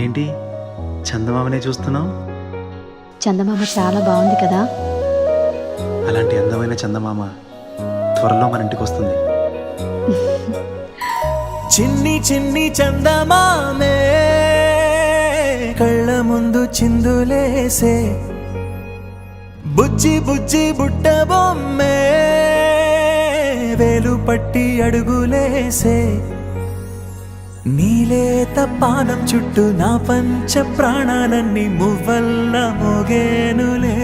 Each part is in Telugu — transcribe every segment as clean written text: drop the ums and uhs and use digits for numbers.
ఏంటి చందమామనే చూస్తున్నావు? చందమామ చాలా బాగుంది కదా. అలాంటి అందమైన చందమామ త్వరలో మన ఇంటికి వస్తుంది. చిన్ని చిన్ని చందమామే కళ్ళ ముందు చిందులేసే, బుజ్జి బుజ్జి బుట్ట బొమ్మే వేలు పట్టి అడుగులేసే, నీలేత పానం చుట్టూ నా పంచ ప్రాణాలన్నీ మువ్వల్ల మోగేనులే,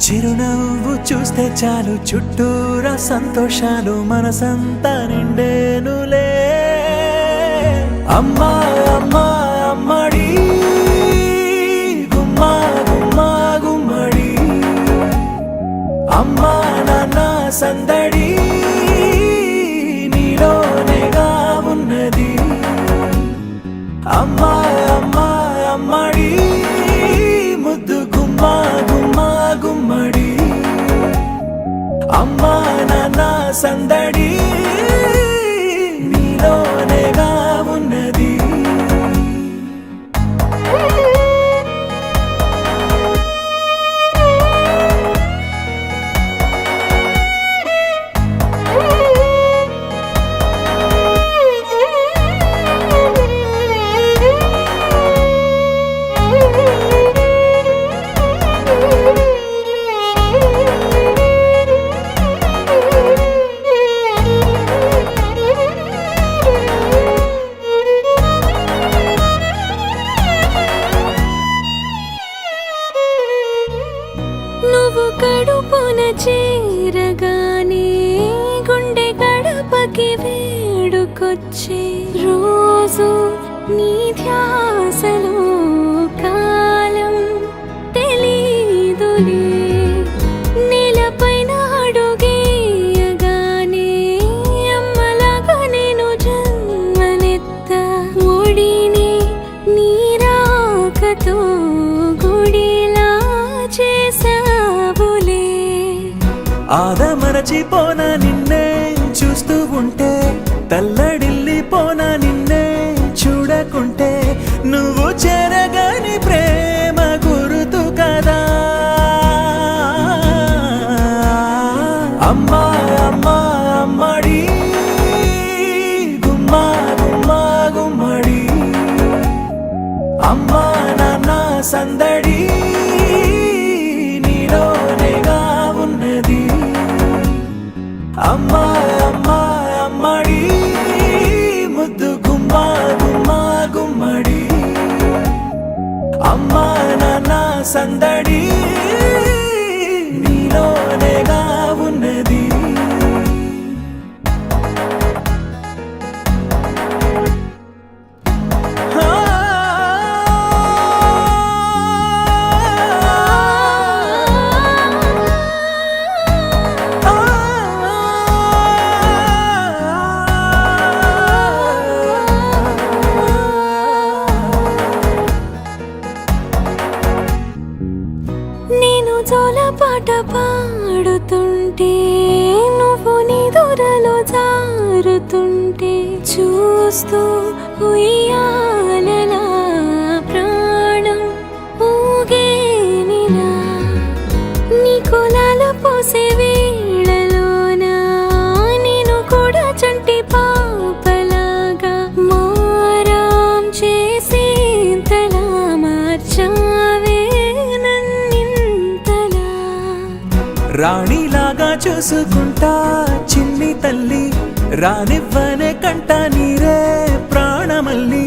చిరునవ్వు చూస్తే చాలు చుట్టూరా సంతోషాలు మనసంతా నిండేనులే. అమ్మా అమ్మా అమ్మడి గుమ్మా గుమ్మా గుమ్మడి, అమ్మా నాన్న సందడి నీలోనేగా ఉన్నది. అమ్మా అమ్మా అమ్మడి ముద్దు గుమ్మా గుమ్మా గుమ్మడి, అమ్మా నాన్న సందడి నీలోనేగా ఉన్నది. నువ్వు కడుపున చేరగానే గుండె గడపకి వేడుకొచ్చే, రోజు నీ ధ్యాసలో కాలం తెలీదులే, నేలపైన అడుగేయగానే అమ్మలాగా నేను జన్మనెత్త, ఒడిని నీ రాకతో గుడిలా చేసావులే. ఆదమరచిపోనా నిన్నే చూస్తూ ఉంటే, తల్లడిల్లిపోనా నిన్నే చూడకుంటే, నువ్వు చెరగని ప్రేమ గురుతు కదా. అమ్మా అమ్మా అమ్మడి గుమ్మా గుమ్మా గుమ్మడి, అమ్మా నాన్న సందడి నీలోనేగా ఉన్నది. అమ్మా అమ్మా అమ్మడి ముద్దు గుమ్మా గుమ్మా గుమ్మడి, అమ్మా నాన్న సందడి నీలోనేగా ఉన్నది. నేను జోలపాట పాడుతుంటే, నువ్వు నీ దూరలో జారుతుంటే, చూస్తూ ఉయ్యాలలా ప్రాణం ఊగేనిలా, నీ కులాల పోసే వేళలోనా నేను కూడా చంటి పాపలాగా మారాం చేసేంతలా మార్చావే నన్నింతలా. రాణిలాగా చూసుకుంటా చిన్ని తల్లి, రానివ్వనే కంట నీరే ప్రాణమల్లి,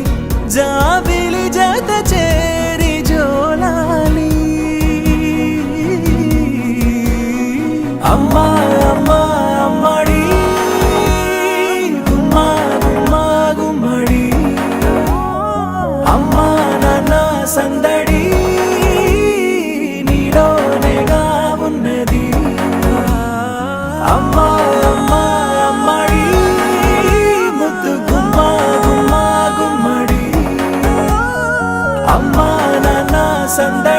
జాబిలి జత చేరి జోలాలి. అమ్మా సంద